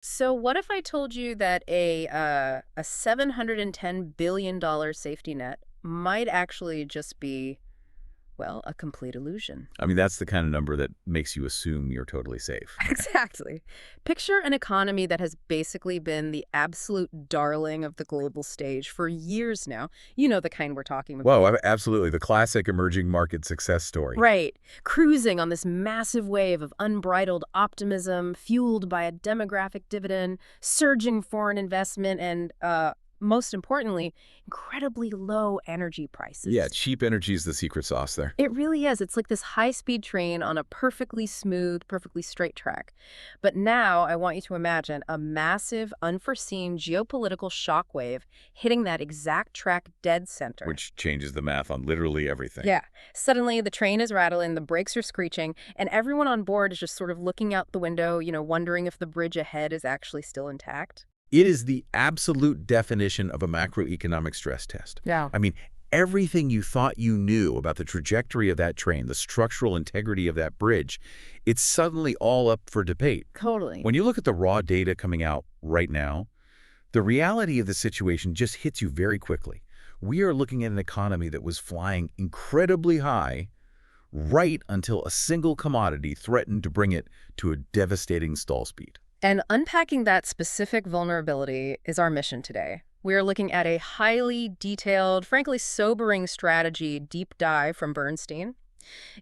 So what if I told you that a $710 billion safety net might actually just be, well, a complete illusion? I mean, that's the kind of number that makes you assume you're totally safe. Exactly. Picture an economy that has basically been the absolute darling of the global stage for years now. You know the kind we're talking about. Whoa, absolutely. The classic emerging market success story. Right. Cruising on this massive wave of unbridled optimism, fueled by a demographic dividend, surging foreign investment, and, most importantly, incredibly low energy Yeah, prices. cheap energy is the secret sauce there. It really is. It's like this high-speed train on a perfectly smooth, perfectly straight track. But now I want you to imagine a massive, unforeseen geopolitical shockwave hitting that exact track dead center. Which changes the math on literally everything. Yeah. Suddenly, the train is rattling, the brakes are screeching, and everyone on board is just sort of looking out the window, wondering if the bridge ahead is actually still intact. It is the absolute definition of a macroeconomic stress test. Yeah. I mean, everything you thought you knew about the trajectory of that train, the structural integrity of that bridge, it's suddenly all up for debate. Totally. When you look at the raw data coming out right now, the reality of the situation just hits you very quickly. We are looking at an economy that was flying incredibly high right until a single commodity threatened to bring it to a devastating stall speed. And unpacking that specific vulnerability is our mission today. We are looking at a highly detailed, frankly sobering strategy deep dive from Bernstein.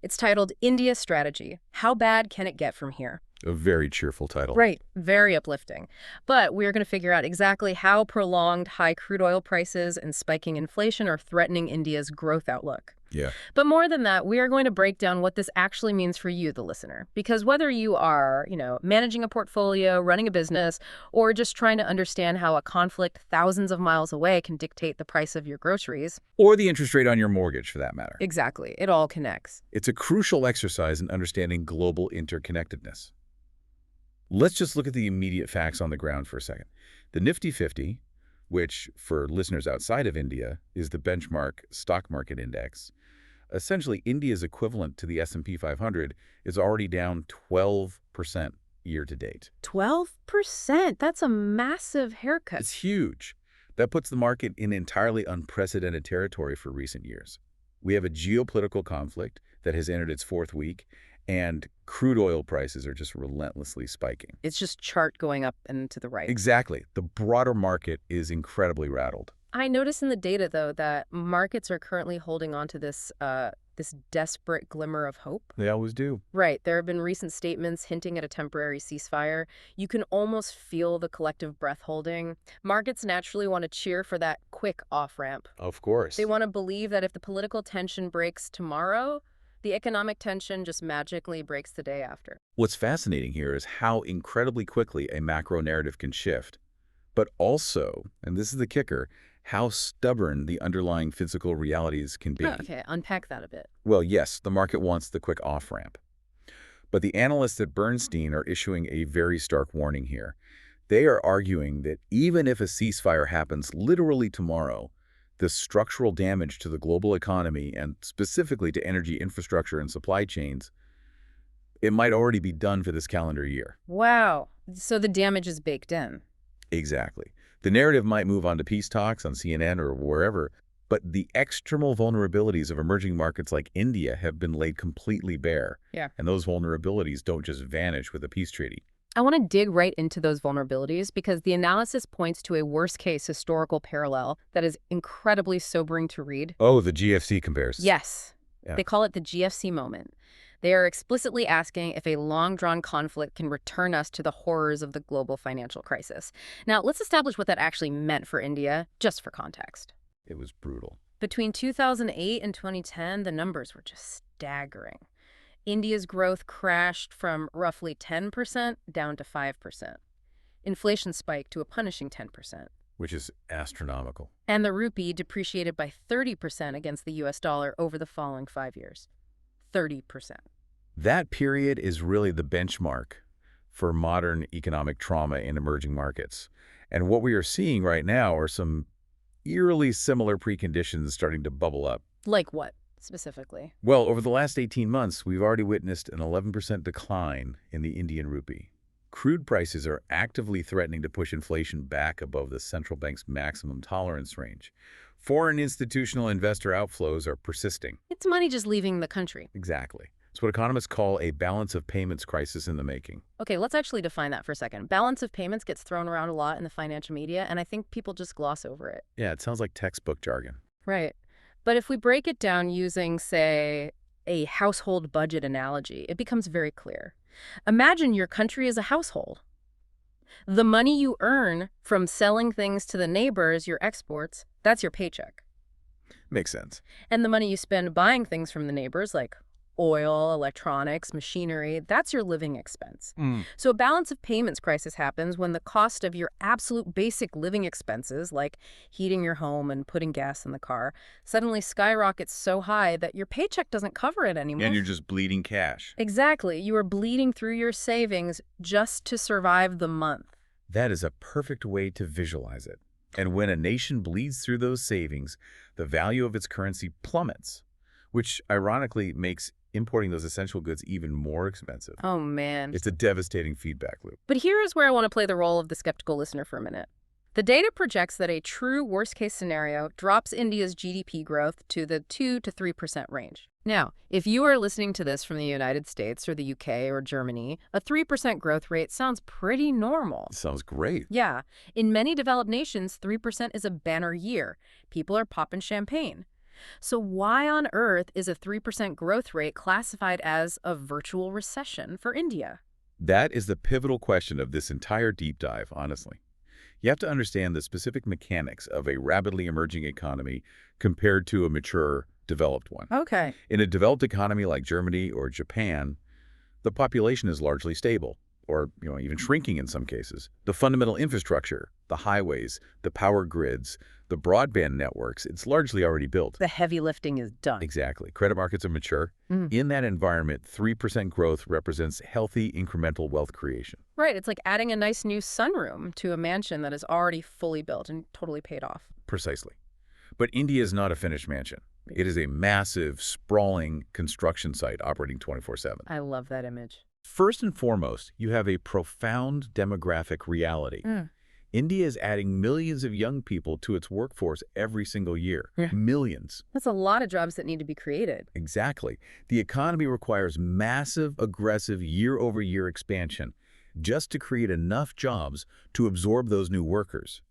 It's titled India Strategy: How Bad Can It Get From Here? A very cheerful title. Right, very uplifting. But we're going to figure out exactly how prolonged high crude oil prices and spiking inflation are threatening India's growth outlook. Yeah. But more than that, we are going to break down what this actually means for you, the listener. Because whether you are, managing a portfolio, running a business, or just trying to understand how a conflict thousands of miles away can dictate the price of your groceries. Or the interest rate on your mortgage, for that matter. Exactly. It all connects. It's a crucial exercise in understanding global interconnectedness. Let's just look at the immediate facts on the ground for a second. The Nifty 50, which, for listeners outside of India, is the benchmark stock market index, essentially India's equivalent to the S&P 500, is already down 12% year to date. 12%? That's a massive haircut. It's huge. That puts the market in entirely unprecedented territory for recent years. We have a geopolitical conflict that has entered its fourth week, and crude oil prices are just relentlessly spiking. It's just chart going up and to the right. Exactly. The broader market is incredibly rattled. I notice in the data, though, that markets are currently holding on to this desperate glimmer of hope. They always do. Right. There have been recent statements hinting at a temporary ceasefire. You can almost feel the collective breath holding. Markets naturally want to cheer for that quick off-ramp. Of course. They want to believe that if the political tension breaks tomorrow, the economic tension just magically breaks the day after. What's fascinating here is how incredibly quickly a macro narrative can shift, but also, and this is the kicker, how stubborn the underlying physical realities can be. Okay, unpack that a bit. Well, yes, the market wants the quick off-ramp. But the analysts at Bernstein are issuing a very stark warning here. They are arguing that even if a ceasefire happens literally tomorrow, the structural damage to the global economy and specifically to energy infrastructure and supply chains, it might already be done for this calendar year. Wow. So the damage is baked in. Exactly. The narrative might move on to peace talks on CNN or wherever, but the external vulnerabilities of emerging markets like India have been laid completely bare. Yeah. And those vulnerabilities don't just vanish with a peace treaty. I want to dig right into those vulnerabilities because the analysis points to a worst-case historical parallel that is incredibly sobering to read. Oh, the GFC comparison. Yes. Yeah. They call it the GFC moment. They are explicitly asking if a long-drawn conflict can return us to the horrors of the global financial crisis. Now, let's establish what that actually meant for India, just for context. It was brutal. Between 2008 and 2010, the numbers were just staggering. India's growth crashed from roughly 10% down to 5%. Inflation spiked to a punishing 10%. Which is astronomical. And the rupee depreciated by 30% against the US dollar over the following 5 years. 30%. That period is really the benchmark for modern economic trauma in emerging markets. And what we are seeing right now are some eerily similar preconditions starting to bubble up. Like what, specifically? Well, over the last 18 months, we've already witnessed an 11% decline in the Indian rupee. Crude prices are actively threatening to push inflation back above the central bank's maximum tolerance range. Foreign institutional investor outflows are persisting. It's money just leaving the country. Exactly. It's what economists call a balance of payments crisis in the making. Okay, let's actually define that for a second. Balance of payments gets thrown around a lot in the financial media, and I think people just gloss over it. Yeah, it sounds like textbook jargon. Right. But if we break it down using, say, a household budget analogy, it becomes very clear. Imagine your country as a household. The money you earn from selling things to the neighbors, your exports, that's your paycheck. Makes sense. And the money you spend buying things from the neighbors, like oil, electronics, machinery, that's your living expense. So a balance of payments crisis happens when the cost of your absolute basic living expenses, like heating your home and putting gas in the car, suddenly skyrockets so high that your paycheck doesn't cover it anymore. And you're just bleeding cash. Exactly. You are bleeding through your savings just to survive the month. That is a perfect way to visualize it. And when a nation bleeds through those savings, the value of its currency plummets, which ironically makes importing those essential goods even more expensive. Oh, man. It's a devastating feedback loop. But here is where I want to play the role of the skeptical listener for a minute. The data projects that a true worst-case scenario drops India's GDP growth to the 2 to 3% range. Now, if you are listening to this from the United States or the UK or Germany, a 3% growth rate sounds pretty normal. Sounds great. Yeah. In many developed nations, 3% is a banner year. People are popping champagne. So why on earth is a 3% growth rate classified as a virtual recession for India? That is the pivotal question of this entire deep dive, honestly. You have to understand the specific mechanics of a rapidly emerging economy compared to a mature, developed one. Okay. In a developed economy like Germany or Japan, the population is largely stable, or even shrinking in some cases. The fundamental infrastructure, the highways, the power grids, the broadband networks, it's largely already built. The heavy lifting is done. Exactly. Credit markets are mature. In that environment, 3% growth represents healthy incremental wealth creation. Right. It's like adding a nice new sunroom to a mansion that is already fully built and totally paid off. Precisely. But India is not a finished mansion. It is a massive, sprawling construction site operating 24/7. I love that image. First and foremost, you have a profound demographic reality. India is adding millions of young people to its workforce every single year. Yeah. Millions. That's a lot of jobs that need to be created. Exactly. The economy requires massive, aggressive, year-over-year expansion just to create enough jobs to absorb those new workers.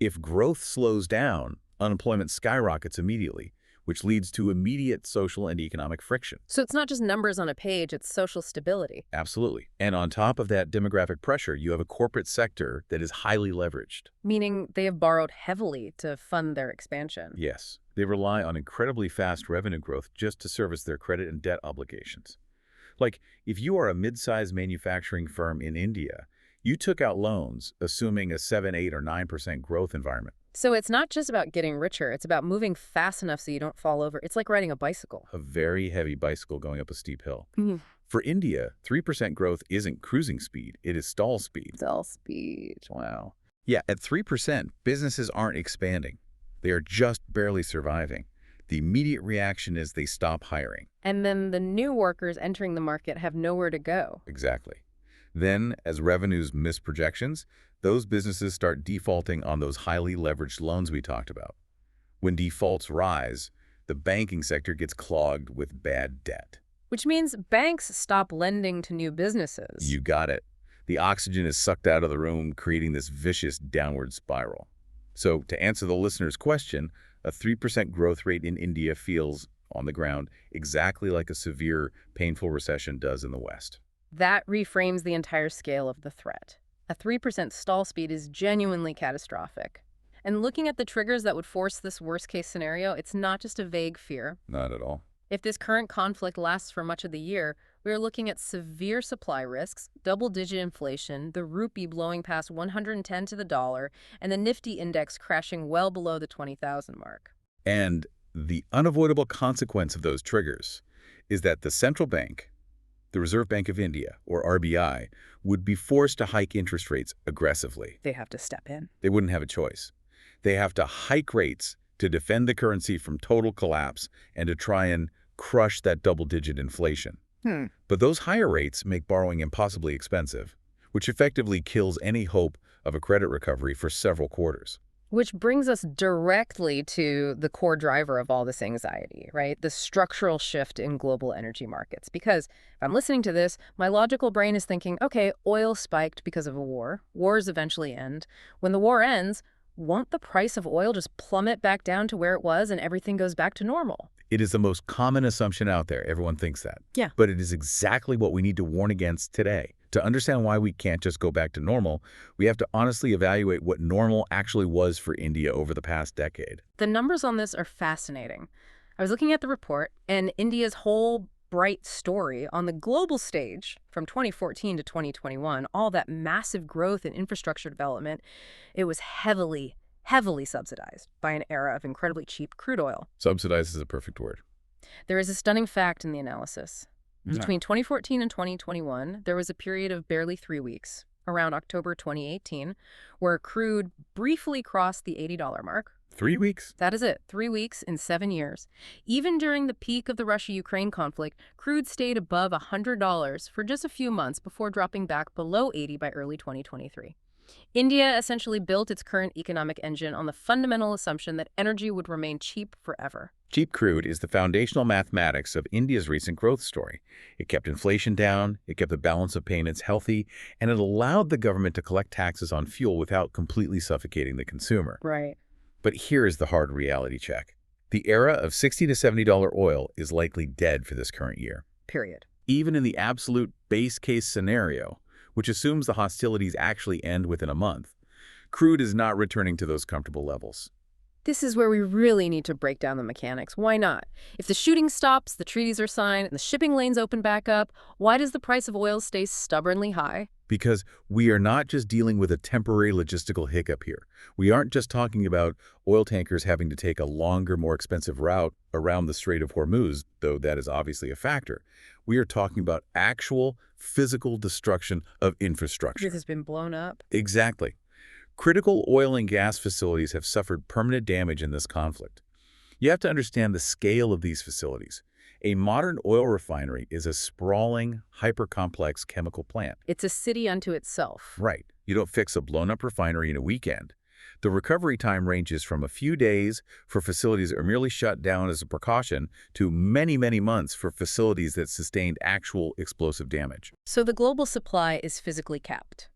If growth slows down, unemployment skyrockets immediately, which leads to immediate social and economic friction. So it's not just numbers on a page, it's social stability. Absolutely. And on top of that demographic pressure, you have a corporate sector that is highly leveraged. Meaning they have borrowed heavily to fund their expansion. Yes. They rely on incredibly fast revenue growth just to service their credit and debt obligations. Like, if you are a mid-sized manufacturing firm in India, you took out loans assuming a 7, 8, or 9% growth environment. So it's not just about getting richer, it's about moving fast enough so you don't fall over. It's like riding a bicycle. A very heavy bicycle going up a steep hill. For India, 3% growth isn't cruising speed, it is stall speed. Stall speed. Wow. Yeah, at 3%, businesses aren't expanding. They are just barely surviving. The immediate reaction is they stop hiring. And then the new workers entering the market have nowhere to go. Exactly. Then, as revenues miss projections, those businesses start defaulting on those highly leveraged loans we talked about. When defaults rise, the banking sector gets clogged with bad debt. Which means banks stop lending to new businesses. You got it. The oxygen is sucked out of the room, creating this vicious downward spiral. So, to answer the listener's question, a 3% growth rate in India feels, on the ground, exactly like a severe, painful recession does in the West. That reframes the entire scale of the threat. A 3% stall speed is genuinely catastrophic. And looking at the triggers that would force this worst-case scenario, it's not just a vague fear. Not at all. If this current conflict lasts for much of the year, we are looking at severe supply risks, double-digit inflation, the rupee blowing past 110 to the dollar, and the Nifty index crashing well below the 20,000 mark. And the unavoidable consequence of those triggers is that the central bank, the Reserve Bank of India, or RBI, would be forced to hike interest rates aggressively. They have to step in. They wouldn't have a choice. They have to hike rates to defend the currency from total collapse and to try and crush that double-digit inflation. But those higher rates make borrowing impossibly expensive, which effectively kills any hope of a credit recovery for several quarters. Which brings us directly to the core driver of all this anxiety, right? The structural shift in global energy markets. Because if I'm listening to this, my logical brain is thinking, okay, oil spiked because of a war. Wars eventually end. When the war ends, won't the price of oil just plummet back down to where it was and everything goes back to normal? It is the most common assumption out there. Everyone thinks that. Yeah. But it is exactly what we need to warn against today. To understand why we can't just go back to normal, we have to honestly evaluate what normal actually was for India over the past decade. The numbers on this are fascinating. I was looking at the report, and India's whole bright story on the global stage from 2014 to 2021, all that massive growth in infrastructure development, it was heavily, heavily subsidized by an era of incredibly cheap crude oil. Subsidized is a perfect word. There is a stunning fact in the analysis. Yeah. Between 2014 and 2021, there was a period of barely 3 weeks, around October 2018, where crude briefly crossed the $80 mark. 3 weeks? That is it, 3 weeks in 7 years. Even during the peak of the Russia-Ukraine conflict, crude stayed above $100 for just a few months before dropping back below 80 by early 2023. India essentially built its current economic engine on the fundamental assumption that energy would remain cheap forever. Cheap crude is the foundational mathematics of India's recent growth story. It kept inflation down, it kept the balance of payments healthy, and it allowed the government to collect taxes on fuel without completely suffocating the consumer. Right. But here is the hard reality check. The era of $60 to $70 oil is likely dead for this current year. Period. Even in the absolute base case scenario, which assumes the hostilities actually end within a month, crude is not returning to those comfortable levels. This is where we really need to break down the mechanics. Why not? If the shooting stops, the treaties are signed, and the shipping lanes open back up, why does the price of oil stay stubbornly high? Because we are not just dealing with a temporary logistical hiccup here. We aren't just talking about oil tankers having to take a longer, more expensive route around the Strait of Hormuz, though that is obviously a factor. We are talking about actual physical destruction of infrastructure. This has been blown up. Exactly. Critical oil and gas facilities have suffered permanent damage in this conflict. You have to understand the scale of these facilities. A modern oil refinery is a sprawling, hyper-complex chemical plant. It's a city unto itself. Right. You don't fix a blown-up refinery in a weekend. The recovery time ranges from a few days for facilities that are merely shut down as a precaution to many, many months for facilities that sustained actual explosive damage. So the global supply is physically capped.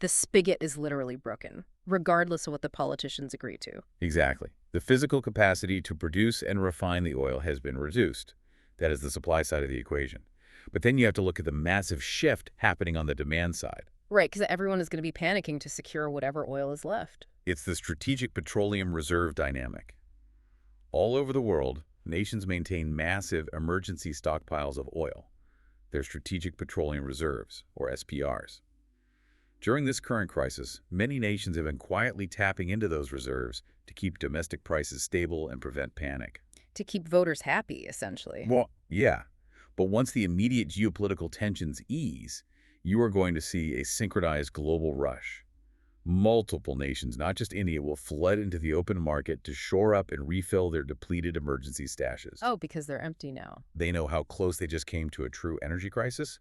The spigot is literally broken, regardless of what the politicians agree to. Exactly. The physical capacity to produce and refine the oil has been reduced. That is the supply side of the equation. But then you have to look at the massive shift happening on the demand side. Right, because everyone is going to be panicking to secure whatever oil is left. It's the strategic petroleum reserve dynamic. All over the world, nations maintain massive emergency stockpiles of oil. They're strategic petroleum reserves, or SPRs. During this current crisis, many nations have been quietly tapping into those reserves to keep domestic prices stable and prevent panic. To keep voters happy, essentially. Well, yeah. But once the immediate geopolitical tensions ease, you are going to see a synchronized global rush. Multiple nations, not just India, will flood into the open market to shore up and refill their depleted emergency stashes. Oh, because they're empty now. They know how close they just came to a true energy crisis,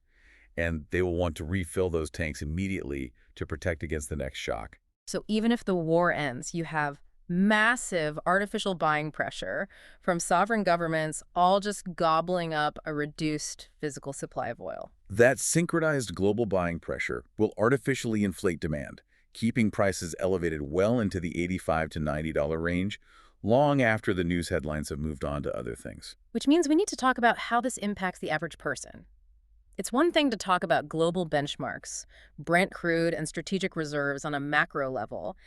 and they will want to refill those tanks immediately to protect against the next shock. So even if the war ends, you have massive artificial buying pressure from sovereign governments all just gobbling up a reduced physical supply of oil. That synchronized global buying pressure will artificially inflate demand, keeping prices elevated well into the $85 to $90 range, long after the news headlines have moved on to other things. Which means we need to talk about how this impacts the average person. It's one thing to talk about global benchmarks, Brent crude and strategic reserves on a macro level,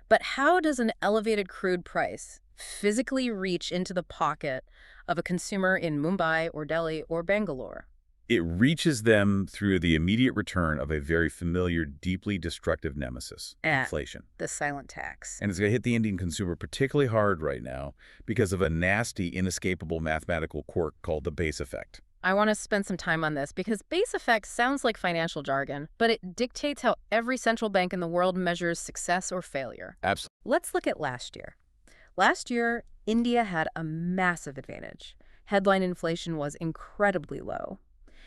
but how does an elevated crude price physically reach into the pocket of a consumer in Mumbai or Delhi or Bangalore? It reaches them through the immediate return of a very familiar, deeply destructive nemesis, inflation. The silent tax. And it's going to hit the Indian consumer particularly hard right now because of a nasty, inescapable mathematical quirk called the base effect. I want to spend some time on this because base effect sounds like financial jargon, but it dictates how every central bank in the world measures success or failure. Absolutely. Let's look at last year. Last year, India had a massive advantage. Headline inflation was incredibly low.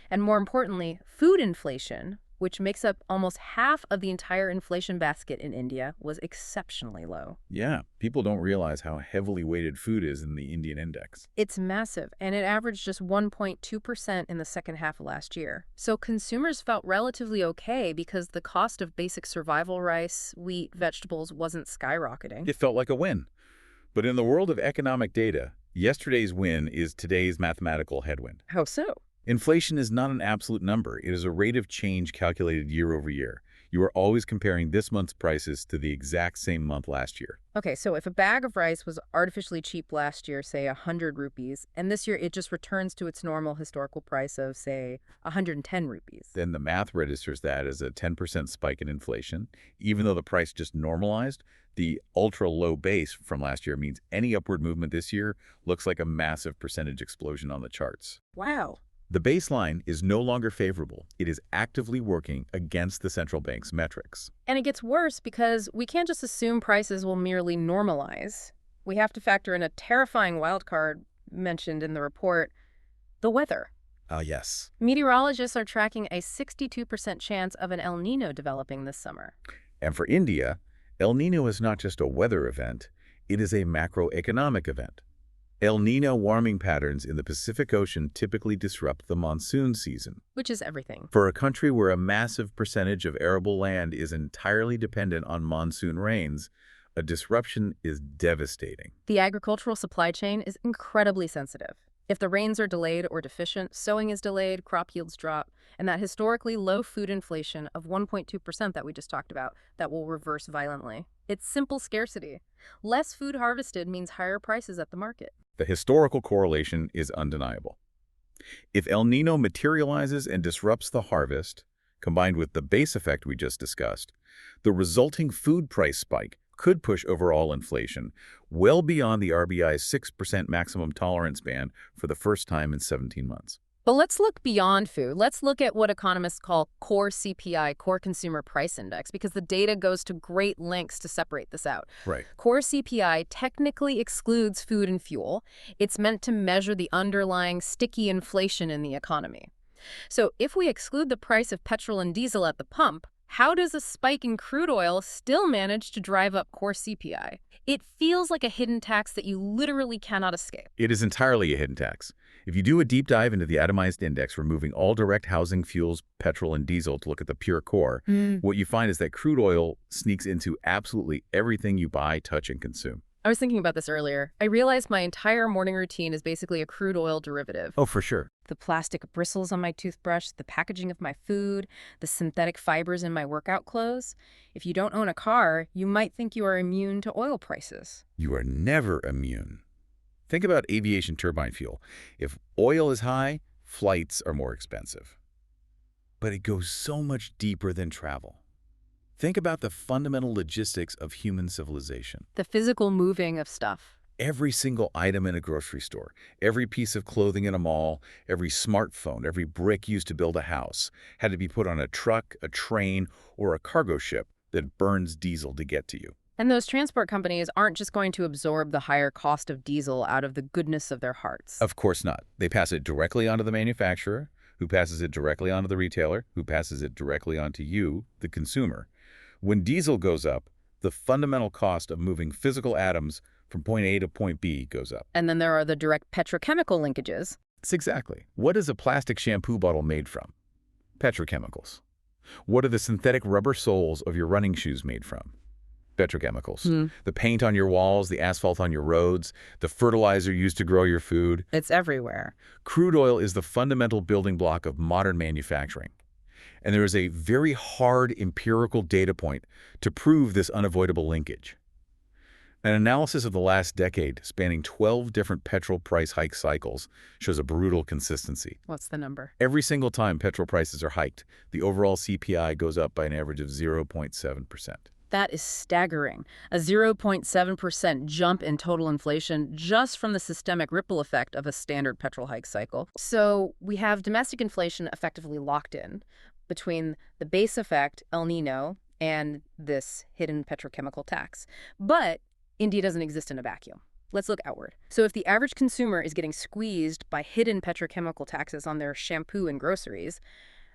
And more importantly, food inflation which makes up almost half of the entire inflation basket in India, was exceptionally low. Yeah, people don't realize how heavily weighted food is in the Indian index. It's massive, and it averaged just 1.2% in the second half of last year. So consumers felt relatively okay because the cost of basic survival rice, wheat, vegetables wasn't skyrocketing. It felt like a win. But in the world of economic data, yesterday's win is today's mathematical headwind. How so? Inflation is not an absolute number. It is a rate of change calculated year over year. You are always comparing this month's prices to the exact same month last year. Okay, so if a bag of rice was artificially cheap last year, say 100 rupees, and this year it just returns to its normal historical price of, say, 110 rupees. Then the math registers that as a 10% spike in inflation. Even though the price just normalized, the ultra-low base from last year means any upward movement this year looks like a massive percentage explosion on the charts. Wow. The baseline is no longer favorable. It is actively working against the central bank's metrics. And it gets worse because we can't just assume prices will merely normalize. We have to factor in a terrifying wildcard mentioned in the report, the weather. Yes. Meteorologists are tracking a 62% chance of an El Nino developing this summer. And for India, El Nino is not just a weather event, it is a macroeconomic event. El Nino warming patterns in the Pacific Ocean typically disrupt the monsoon season. Which is everything. For a country where a massive percentage of arable land is entirely dependent on monsoon rains, a disruption is devastating. The agricultural supply chain is incredibly sensitive. If the rains are delayed or deficient, sowing is delayed, crop yields drop, and that historically low food inflation of 1.2% that we just talked about, that will reverse violently. It's simple scarcity. Less food harvested means higher prices at the market. The historical correlation is undeniable. If El Nino materializes and disrupts the harvest, combined with the base effect we just discussed, the resulting food price spike could push overall inflation well beyond the RBI's 6% maximum tolerance band for the first time in 17 months. But let's look beyond food. Let's look at what economists call core CPI, core consumer price index, because the data goes to great lengths to separate this out. Right. Core CPI technically excludes food and fuel. It's meant to measure the underlying sticky inflation in the economy. So if we exclude the price of petrol and diesel at the pump, how does a spike in crude oil still manage to drive up core CPI? It feels like a hidden tax that you literally cannot escape. It is entirely a hidden tax. If you do a deep dive into the atomized index, removing all direct housing fuels, petrol, and diesel to look at the pure core, what you find is that crude oil sneaks into absolutely everything you buy, touch, and consume. I was thinking about this earlier. I realized my entire morning routine is basically a crude oil derivative. Oh, for sure. The plastic bristles on my toothbrush, the packaging of my food, the synthetic fibers in my workout clothes. If you don't own a car, you might think you are immune to oil prices. You are never immune. Think about aviation turbine fuel. If oil is high, flights are more expensive. But it goes so much deeper than travel. Think about the fundamental logistics of human civilization. The physical moving of stuff. Every single item in a grocery store, every piece of clothing in a mall, every smartphone, every brick used to build a house had to be put on a truck, a train, or a cargo ship that burns diesel to get to you. And those transport companies aren't just going to absorb the higher cost of diesel out of the goodness of their hearts. Of course not. They pass it directly onto the manufacturer, who passes it directly onto the retailer, who passes it directly onto you, the consumer. When diesel goes up, the fundamental cost of moving physical atoms from point A to point B goes up. And then there are the direct petrochemical linkages. That's exactly. What is a plastic shampoo bottle made from? Petrochemicals. What are the synthetic rubber soles of your running shoes made from? Petrochemicals. The paint on your walls, the asphalt on your roads, the fertilizer used to grow your food. It's everywhere. Crude oil is the fundamental building block of modern manufacturing. And there is a very hard empirical data point to prove this unavoidable linkage. An analysis of the last decade, spanning 12 different petrol price hike cycles, shows a brutal consistency. What's the number? Every single time petrol prices are hiked, the overall CPI goes up by an average of 0.7%. That is staggering. A 0.7% jump in total inflation just from the systemic ripple effect of a standard petrol hike cycle. So we have domestic inflation effectively locked in between the base effect, El Nino, and this hidden petrochemical tax. But India doesn't exist in a vacuum. Let's look outward. So if the average consumer is getting squeezed by hidden petrochemical taxes on their shampoo and groceries,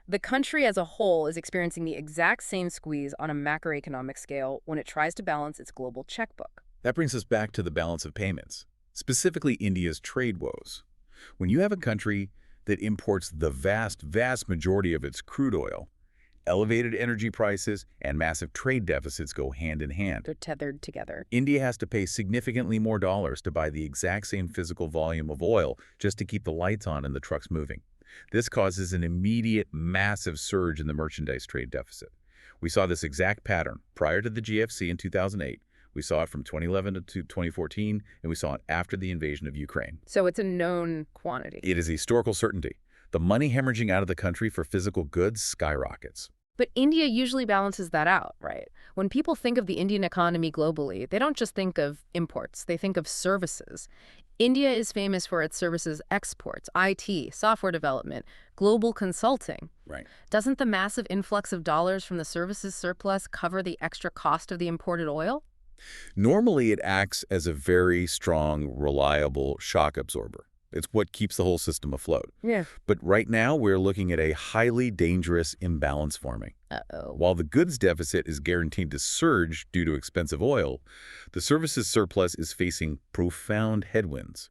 The country as a whole is experiencing the exact same squeeze on a macroeconomic scale when it tries to balance its global checkbook. That brings us back to the balance of payments, specifically India's trade woes. When you have a country that imports the vast majority of its crude oil, elevated energy prices and massive trade deficits go hand in hand. They're tethered together. India has to pay significantly more dollars to buy the exact same physical volume of oil just to keep the lights on and the trucks moving. This causes an immediate, massive surge in the merchandise trade deficit. We saw this exact pattern prior to the GFC in 2008. We saw it from 2011 to 2014, and we saw it after the invasion of Ukraine. So it's a known quantity. It is a historical certainty. The money hemorrhaging out of the country for physical goods skyrockets. But India usually balances that out, right? When people think of the Indian economy globally, they don't just think of imports, they think of services. India is famous for its services exports, IT, software development, global consulting. Right. Doesn't the massive influx of dollars from the services surplus cover the extra cost of the imported oil? Normally, it acts as a very strong, reliable shock absorber. It's what keeps the whole system afloat. Yeah. But right now, we're looking at a highly dangerous imbalance forming. Uh-oh. While the goods deficit is guaranteed to surge due to expensive oil, the services surplus is facing profound headwinds.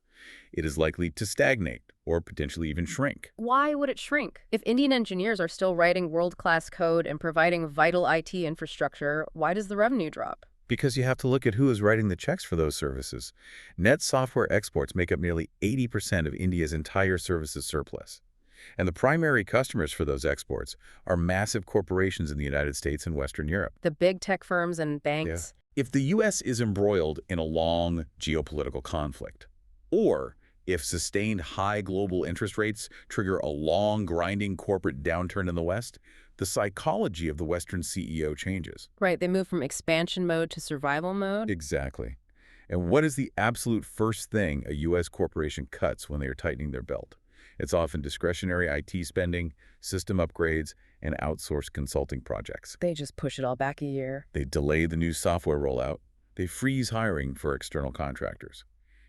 It is likely to stagnate or potentially even shrink. Why would it shrink? If Indian engineers are still writing world-class code and providing vital IT infrastructure, why does the revenue drop? Because you have to look at who is writing the checks for those services. Net software exports make up nearly 80% of India's entire services surplus. And the primary customers for those exports are massive corporations in the United States and Western Europe. The big tech firms and banks. Yeah. If the U.S. is embroiled in a long geopolitical conflict, or if sustained high global interest rates trigger a long, grinding corporate downturn in the West, the psychology of the Western CEO changes. Right, they move from expansion mode to survival mode. Exactly. And what is the absolute first thing a U.S. corporation cuts when they are tightening their belt? It's often discretionary IT spending, system upgrades, and outsourced consulting projects. They just push it all back a year. They delay the new software rollout. They freeze hiring for external contractors.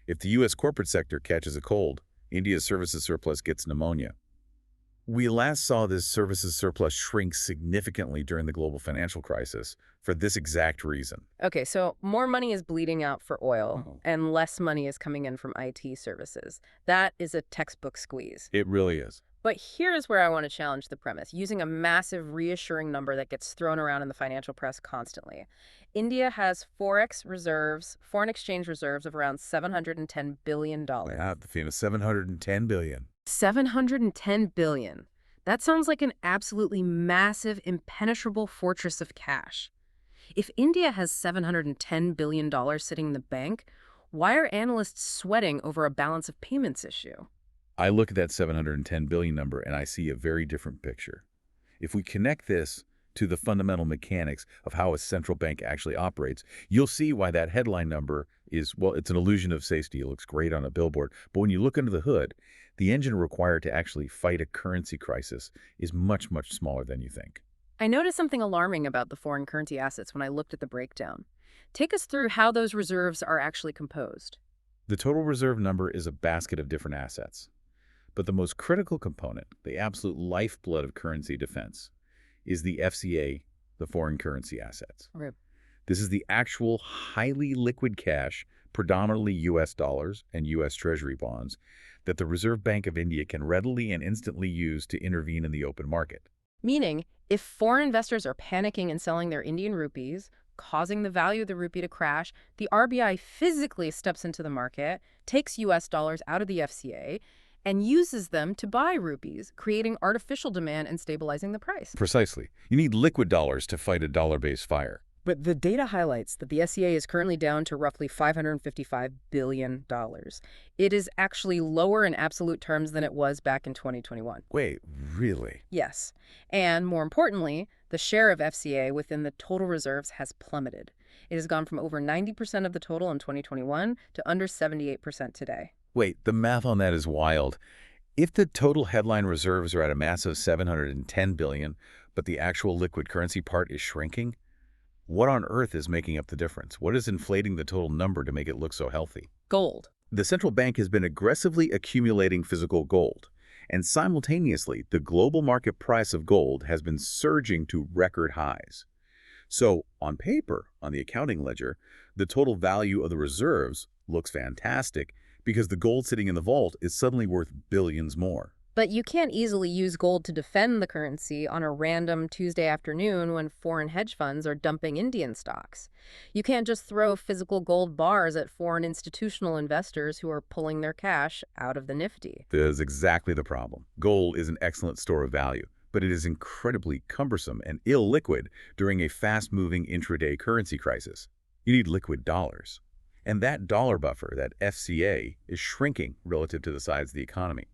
If the U.S. corporate sector catches a cold, India's services surplus gets pneumonia. We last saw this services surplus shrink significantly during the global financial crisis for this exact reason. Okay, so more money is bleeding out for oil, and less money is coming in from IT services. That is a textbook squeeze. It really is. But here's where I want to challenge the premise, using a massive reassuring number that gets thrown around in the financial press constantly. India has foreign exchange reserves of around $710 billion. Yeah, the famous $710 billion. $710 billion. That sounds like an absolutely massive, impenetrable fortress of cash. If India has $710 billion sitting in the bank, why are analysts sweating over a balance of payments issue? I look at that $710 billion number and I see a very different picture. If we connect this to the fundamental mechanics of how a central bank actually operates, you'll see why that headline number is, well, it's an illusion of safety. It looks great on a billboard. But when you look under the hood, the engine required to actually fight a currency crisis is much, much smaller than you think. I noticed something alarming about the foreign currency assets when I looked at the breakdown. Take us through how those reserves are actually composed. The total reserve number is a basket of different assets. But the most critical component, the absolute lifeblood of currency defense, is the FCA, the foreign currency assets. Okay. This is the actual highly liquid cash, predominantly U.S. dollars and U.S. Treasury bonds, that the Reserve Bank of India can readily and instantly use to intervene in the open market. Meaning, if foreign investors are panicking and selling their Indian rupees, causing the value of the rupee to crash, the RBI physically steps into the market, takes U.S. dollars out of the FCA, and uses them to buy rupees, creating artificial demand and stabilizing the price. Precisely. You need liquid dollars to fight a dollar-based fire. But the data highlights that the FCA is currently down to roughly $555 billion. It is actually lower in absolute terms than it was back in 2021. Wait, really? Yes. And more importantly, the share of FCA within the total reserves has plummeted. It has gone from over 90% of the total in 2021 to under 78% today. Wait, the math on that is wild. If the total headline reserves are at a massive $710 billion, but the actual liquid currency part is shrinking, what on earth is making up the difference? What is inflating the total number to make it look so healthy? Gold. The central bank has been aggressively accumulating physical gold, And simultaneously, the global market price of gold has been surging to record highs. So, on paper, on the accounting ledger, the total value of the reserves looks fantastic because the gold sitting in the vault is suddenly worth billions more. But you can't easily use gold to defend the currency on a random Tuesday afternoon when foreign hedge funds are dumping Indian stocks. You can't just throw physical gold bars at foreign institutional investors who are pulling their cash out of the Nifty. That is exactly the problem. Gold is an excellent store of value, but it is incredibly cumbersome and illiquid during a fast-moving intraday currency crisis. You need liquid dollars. And that dollar buffer, that FCA, is shrinking relative to the size of the economy.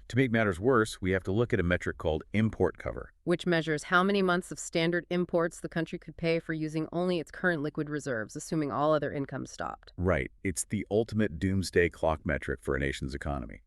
To make matters worse, we have to look at a metric called import cover. Which measures how many months of standard imports the country could pay for using only its current liquid reserves, assuming all other income stopped. Right, it's the ultimate doomsday clock metric for a nation's economy.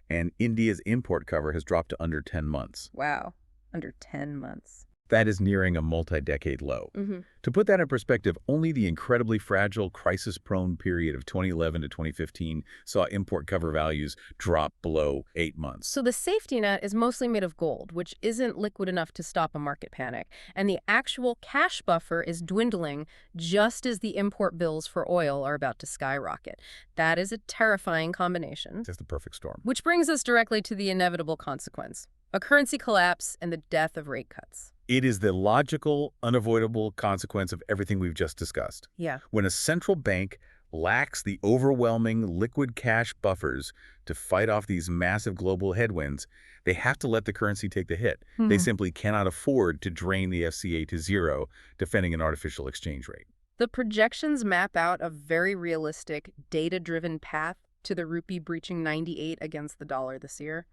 And India's import cover has dropped to under 10 months. Wow, under 10 months. That is nearing a multi-decade low. Mm-hmm. To put that in perspective, only the incredibly fragile, crisis-prone period of 2011 to 2015 saw import cover values drop below 8 months. So the safety net is mostly made of gold, which isn't liquid enough to stop a market panic. And the actual cash buffer is dwindling just as the import bills for oil are about to skyrocket. That is a terrifying combination. Just the perfect storm. Which brings us directly to the inevitable consequence: a currency collapse and the death of rate cuts. It is the logical, unavoidable consequence of everything we've just discussed. Yeah. When a central bank lacks the overwhelming liquid cash buffers to fight off these massive global headwinds, they have to let the currency take the hit. They simply cannot afford to drain the FCA to zero, defending an artificial exchange rate. The projections map out a very realistic, data-driven path to the rupee breaching 98 against the dollar this year.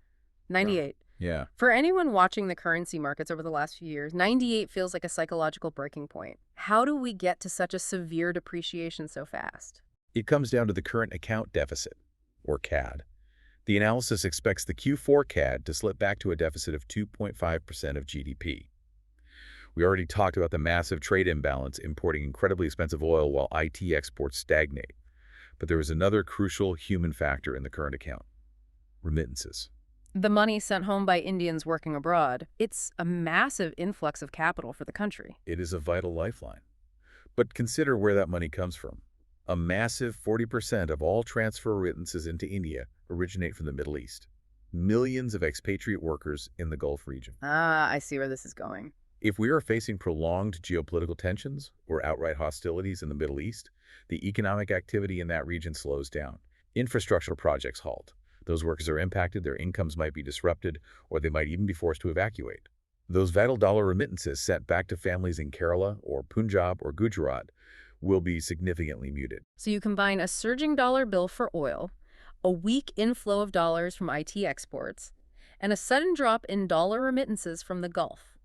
98. Yeah. For anyone watching the currency markets over the last few years, 98 feels like a psychological breaking point. How do we get to such a severe depreciation so fast? It comes down to the current account deficit, or CAD. The analysis expects the Q4 CAD to slip back to a deficit of 2.5% of GDP. We already talked about the massive trade imbalance importing incredibly expensive oil while IT exports stagnate. But there is another crucial human factor in the current account: remittances. The money sent home by Indians working abroad, it's a massive influx of capital for the country. It is a vital lifeline. But consider where that money comes from. A massive 40% of all transfer remittances into India originate from the Middle East. Millions of expatriate workers in the Gulf region. Ah, I see where this is going. If we are facing prolonged geopolitical tensions or outright hostilities in the Middle East, the economic activity in that region slows down. Infrastructure projects halt. Those workers are impacted, their incomes might be disrupted, or they might even be forced to evacuate. Those vital dollar remittances sent back to families in Kerala or Punjab or Gujarat will be significantly muted. So you combine a surging dollar bill for oil, a weak inflow of dollars from IT exports, and a sudden drop in dollar remittances from the Gulf,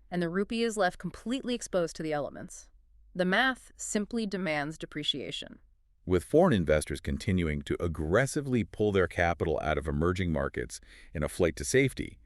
and the rupee is left completely exposed to the elements. The math simply demands depreciation. With foreign investors continuing to aggressively pull their capital out of emerging markets in a flight to safety,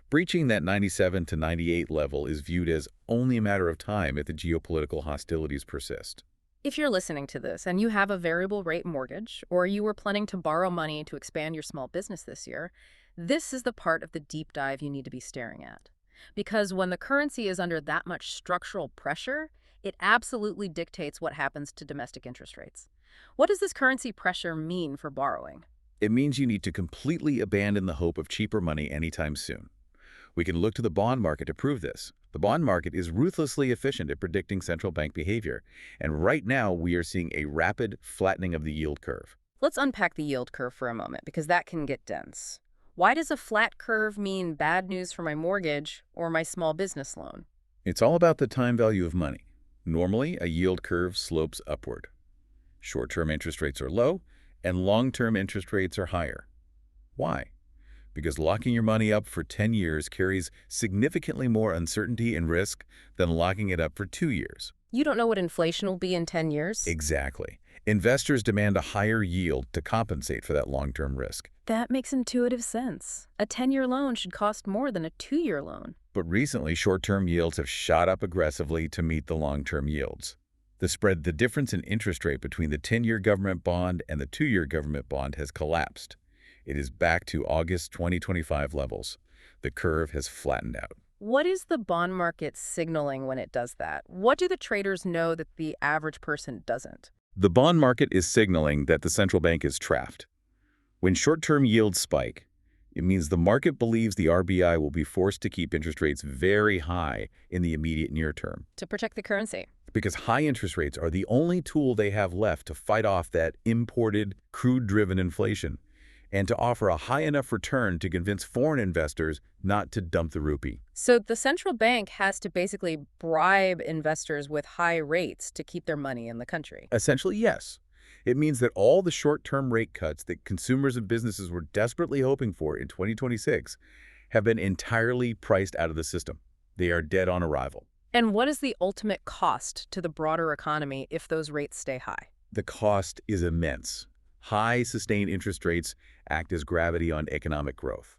breaching that 97 to 98 level is viewed as only a matter of time if the geopolitical hostilities persist. If you're listening to this and you have a variable rate mortgage, or you were planning to borrow money to expand your small business this year, this is the part of the deep dive you need to be staring at. Because when the currency is under that much structural pressure, it absolutely dictates what happens to domestic interest rates. What does this currency pressure mean for borrowing? It means you need to completely abandon the hope of cheaper money anytime soon. We can look to the bond market to prove this. The bond market is ruthlessly efficient at predicting central bank behavior, and right now we are seeing a rapid flattening of the yield curve. Let's unpack the yield curve for a moment, because that can get dense. Why does a flat curve mean bad news for my mortgage or my small business loan? It's all about the time value of money. Normally, a yield curve slopes upward. Short-term interest rates are low, and long-term interest rates are higher. Why? Because locking your money up for 10 years carries significantly more uncertainty and risk than locking it up for 2 years. You don't know what inflation will be in 10 years? Exactly. Investors demand a higher yield to compensate for that long-term risk. That makes intuitive sense. A 10-year loan should cost more than a 2-year loan. But recently, short-term yields have shot up aggressively to meet the long-term yields. The difference in interest rate between the 10-year government bond and the 2-year government bond has collapsed. It is back to August 2025 levels. The curve has flattened out. What is the bond market signaling when it does that? What do the traders know that the average person doesn't? The bond market is signaling that the central bank is trapped. When short-term yields spike, it means the market believes the RBI will be forced to keep interest rates very high in the immediate near term, To protect the currency. because high interest rates are the only tool they have left to fight off that imported, crude-driven inflation and to offer a high enough return to convince foreign investors not to dump the rupee. So the central bank has to basically bribe investors with high rates to keep their money in the country. Essentially, yes. It means that all the short-term rate cuts that consumers and businesses were desperately hoping for in 2026 have been entirely priced out of the system. They are dead on arrival. And what is the ultimate cost to the broader economy if those rates stay high? The cost is immense. High, sustained interest rates act as gravity on economic growth.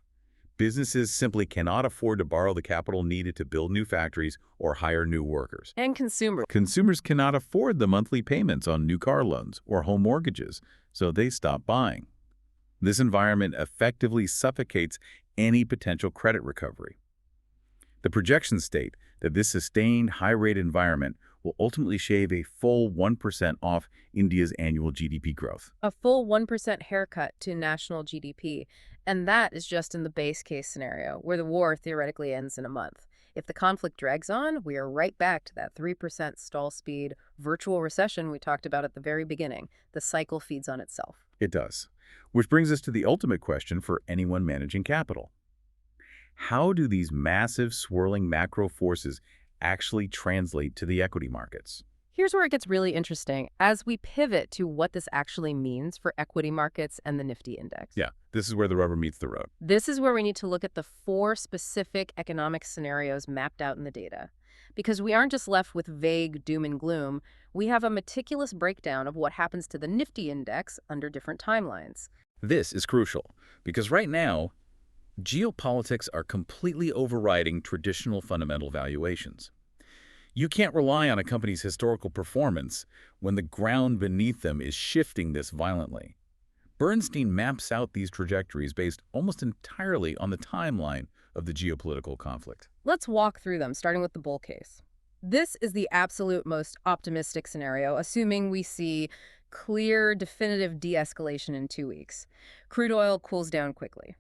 Businesses simply cannot afford to borrow the capital needed to build new factories or hire new workers. And consumers. Consumers cannot afford the monthly payments on new car loans or home mortgages, so they stop buying. This environment effectively suffocates any potential credit recovery. The projections state that this sustained high-rate environment will ultimately shave a full 1% off India's annual GDP growth. A full 1% haircut to national GDP. And that is just in the base case scenario, where the war theoretically ends in a month. If the conflict drags on, we are right back to that 3% stall speed virtual recession we talked about at the very beginning. The cycle feeds on itself. It does. Which brings us to the ultimate question for anyone managing capital. How do these massive swirling macro forces actually translate to the equity markets? Here's where it gets really interesting as we pivot to what this actually means for equity markets and the Nifty index. Yeah, this is where the rubber meets the road. This is where we need to look at the 4 specific economic scenarios mapped out in the data. Because we aren't just left with vague doom and gloom, we have a meticulous breakdown of what happens to the Nifty index under different timelines. This is crucial because right now, geopolitics are completely overriding traditional fundamental valuations. You can't rely on a company's historical performance when the ground beneath them is shifting this violently. Bernstein maps out these trajectories based almost entirely on the timeline of the geopolitical conflict. Let's walk through them, starting with the bull case. This is the absolute most optimistic scenario, assuming we see clear, definitive de-escalation in 2 weeks. Crude oil cools down quickly.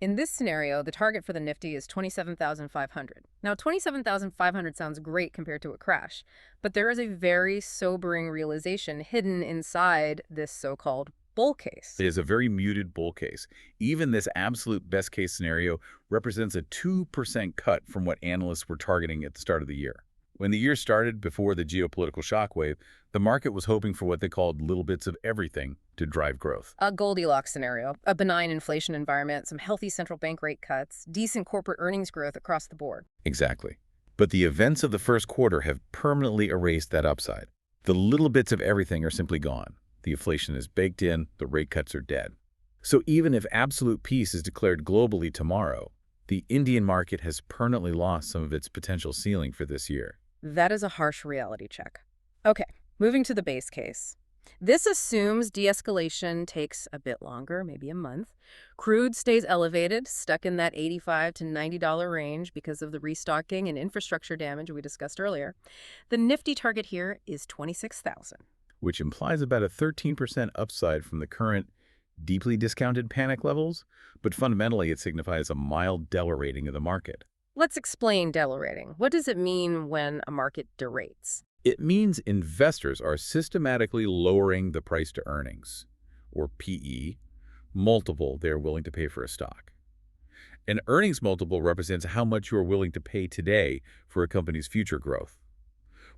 In this scenario, the target for the Nifty is 27,500. Now, 27,500 sounds great compared to a crash, but there is a very sobering realization hidden inside this so-called bull case. It is a very muted bull case. Even this absolute best case scenario represents a 2% cut from what analysts were targeting at the start of the year. When the year started, before the geopolitical shockwave, the market was hoping for what they called little bits of everything to drive growth. A Goldilocks scenario, a benign inflation environment, some healthy central bank rate cuts, decent corporate earnings growth across the board. Exactly. But the events of the first quarter have permanently erased that upside. The little bits of everything are simply gone. The inflation is baked in, the rate cuts are dead. So even if absolute peace is declared globally tomorrow, the Indian market has permanently lost some of its potential ceiling for this year. That is a harsh reality check. Okay, moving to the base case. This assumes de-escalation takes a bit longer, maybe a month. Crude stays elevated, stuck in that $85 to $90 range because of the restocking and infrastructure damage we discussed earlier. The Nifty target here is 26,000. Which implies about a 13% upside from the current deeply discounted panic levels, but fundamentally it signifies a mild decelerating of the market. Let's explain decelerating. What does it mean when a market derates? It means investors are systematically lowering the price to earnings, or PE, multiple they're willing to pay for a stock. An earnings multiple represents how much you are willing to pay today for a company's future growth.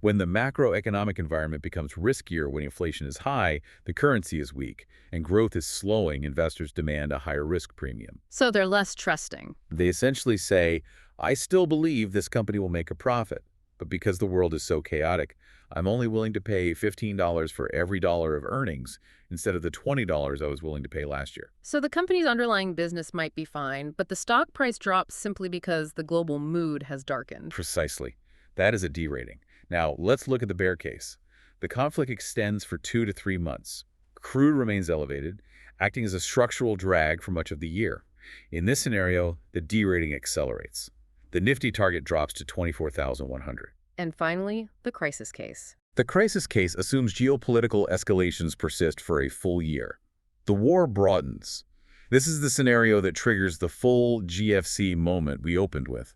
When the macroeconomic environment becomes riskier when inflation is high, the currency is weak, and growth is slowing, investors demand a higher risk premium. So they're less trusting. They essentially say, I still believe this company will make a profit, but because the world is so chaotic, I'm only willing to pay $15 for every dollar of earnings instead of the $20 I was willing to pay last year. So the company's underlying business might be fine, but the stock price drops simply because the global mood has darkened. Precisely. That is a derating. Now, let's look at the bear case. The conflict extends for 2 to 3 months. Crude remains elevated, acting as a structural drag for much of the year. In this scenario, the derating accelerates. The Nifty target drops to 24,100. And finally, the crisis case. The crisis case assumes geopolitical escalations persist for a full year. The war broadens. This is the scenario that triggers the full GFC moment we opened with.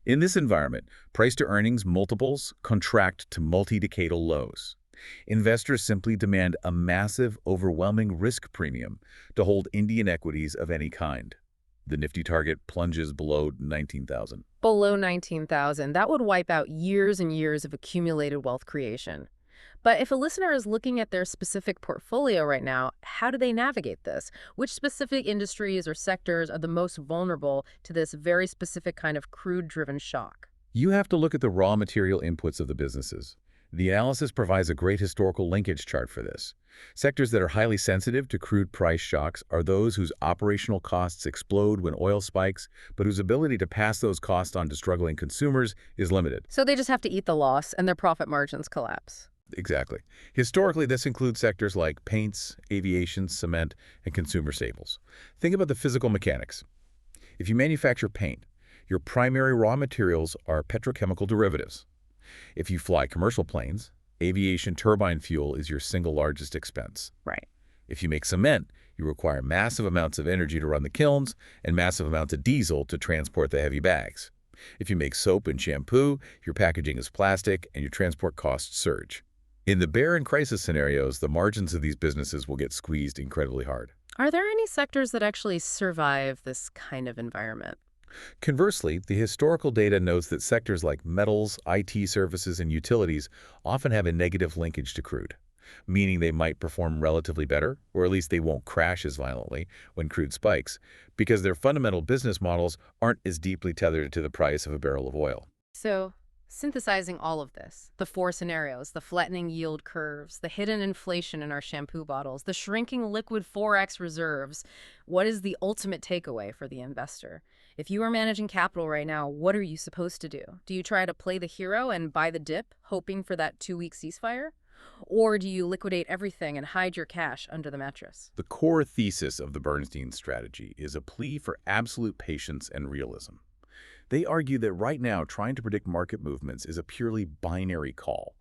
In this environment, price-to-earnings multiples contract to multi-decadal lows. Investors simply demand a massive, overwhelming risk premium to hold Indian equities of any kind. The Nifty target plunges below 19,000. Below 19,000, that would wipe out years and years of accumulated wealth creation. But if a listener is looking at their specific portfolio right now, how do they navigate this? Which specific industries or sectors are the most vulnerable to this very specific kind of crude-driven shock? You have to look at the raw material inputs of the businesses. The analysis provides a great historical linkage chart for this. Sectors that are highly sensitive to crude price shocks are those whose operational costs explode when oil spikes, but whose ability to pass those costs on to struggling consumers is limited. So they just have to eat the loss and their profit margins collapse. Exactly. Historically, this includes sectors like paints, aviation, cement, and consumer staples. Think about the physical mechanics. If you manufacture paint, your primary raw materials are petrochemical derivatives. If you fly commercial planes, aviation turbine fuel is your single largest expense. Right. If you make cement, you require massive amounts of energy to run the kilns and massive amounts of diesel to transport the heavy bags. If you make soap and shampoo, your packaging is plastic and your transport costs surge. In the bear and crisis scenarios, the margins of these businesses will get squeezed incredibly hard. Are there any sectors that actually survive this kind of environment? Conversely, the historical data notes that sectors like metals, IT services, and utilities often have a negative linkage to crude, meaning they might perform relatively better, or at least they won't crash as violently when crude spikes, because their fundamental business models aren't as deeply tethered to the price of a barrel of oil. So, synthesizing all of this, the four scenarios, the flattening yield curves, the hidden inflation in our shampoo bottles, the shrinking liquid Forex reserves, what is the ultimate takeaway for the investor? If you are managing capital right now, what are you supposed to do? Do you try to play the hero and buy the dip, hoping for that 2-week ceasefire? Or do you liquidate everything and hide your cash under the mattress? The core thesis of the Bernstein strategy is a plea for absolute patience and realism. They argue that right now, trying to predict market movements is a purely binary call.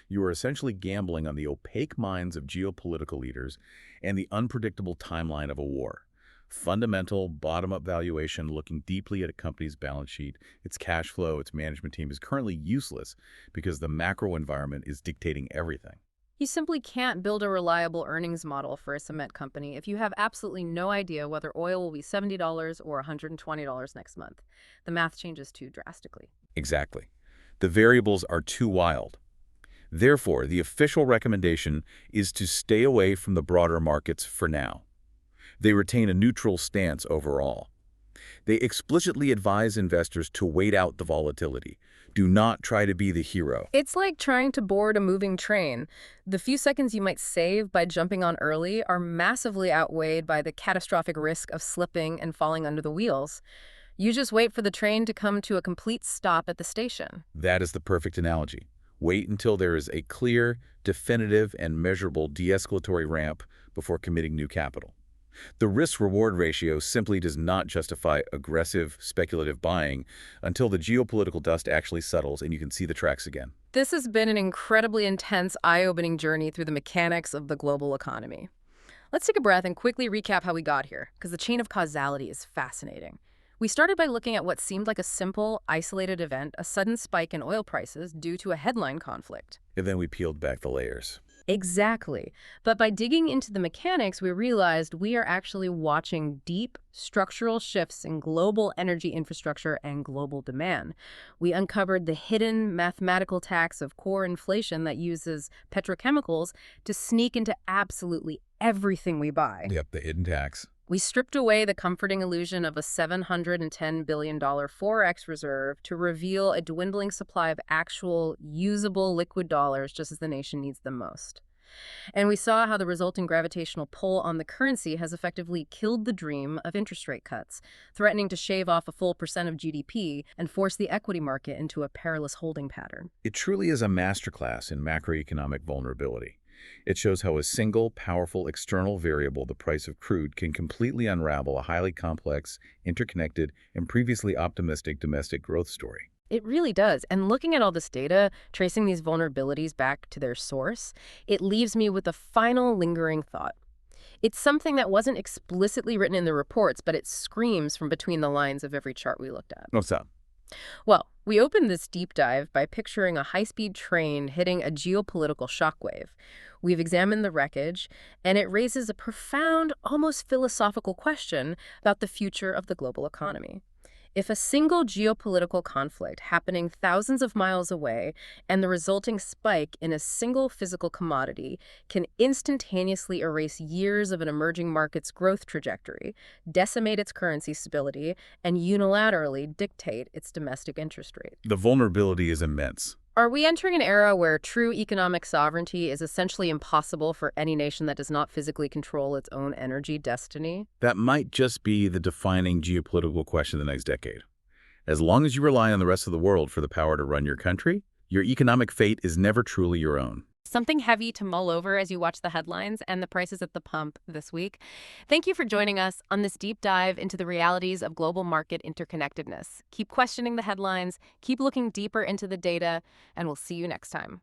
You are essentially gambling on the opaque minds of geopolitical leaders and the unpredictable timeline of a war. Fundamental, bottom-up valuation looking deeply at a company's balance sheet, its cash flow, its management team is currently useless because the macro environment is dictating everything. You simply can't build a reliable earnings model for a cement company if you have absolutely no idea whether oil will be $70 or $120 next month. The math changes too drastically. Exactly. The variables are too wild. Therefore, the official recommendation is to stay away from the broader markets for now. They retain a neutral stance overall. They explicitly advise investors to wait out the volatility. Do not try to be the hero. It's like trying to board a moving train. The few seconds you might save by jumping on early are massively outweighed by the catastrophic risk of slipping and falling under the wheels. You just wait for the train to come to a complete stop at the station. That is the perfect analogy. Wait until there is a clear, definitive, and measurable de-escalatory ramp before committing new capital. The risk-reward ratio simply does not justify aggressive, speculative buying until the geopolitical dust actually settles and you can see the tracks again. This has been an incredibly intense, eye-opening journey through the mechanics of the global economy. Let's take a breath and quickly recap how we got here, because the chain of causality is fascinating. We started by looking at what seemed like a simple, isolated event, a sudden spike in oil prices due to a headline conflict. And then we peeled back the layers. Exactly. But by digging into the mechanics, we realized we are actually watching deep structural shifts in global energy infrastructure and global demand. We uncovered the hidden mathematical tax of core inflation that uses petrochemicals to sneak into absolutely everything we buy. Yep, the hidden tax. We stripped away the comforting illusion of a $710 billion Forex reserve to reveal a dwindling supply of actual, usable liquid dollars just as the nation needs them most. And we saw how the resulting gravitational pull on the currency has effectively killed the dream of interest rate cuts, threatening to shave off a full % of GDP and force the equity market into a perilous holding pattern. It truly is a masterclass in macroeconomic vulnerability. It shows how a single, powerful external variable, the price of crude, can completely unravel a highly complex, interconnected, and previously optimistic domestic growth story. It really does. And looking at all this data, tracing these vulnerabilities back to their source, it leaves me with a final lingering thought. It's something that wasn't explicitly written in the reports, but it screams from between the lines of every chart we looked at. What's up? Well, we opened this deep dive by picturing a high-speed train hitting a geopolitical shockwave. We've examined the wreckage, and it raises a profound, almost philosophical question about the future of the global economy. If a single geopolitical conflict happening thousands of miles away and the resulting spike in a single physical commodity can instantaneously erase years of an emerging market's growth trajectory, decimate its currency stability, and unilaterally dictate its domestic interest rate. The vulnerability is immense. Are we entering an era where true economic sovereignty is essentially impossible for any nation that does not physically control its own energy destiny? That might just be the defining geopolitical question of the next decade. As long as you rely on the rest of the world for the power to run your country, your economic fate is never truly your own. Something heavy to mull over as you watch the headlines and the prices at the pump this week. Thank you for joining us on this deep dive into the realities of global market interconnectedness. Keep questioning the headlines, keep looking deeper into the data, and we'll see you next time.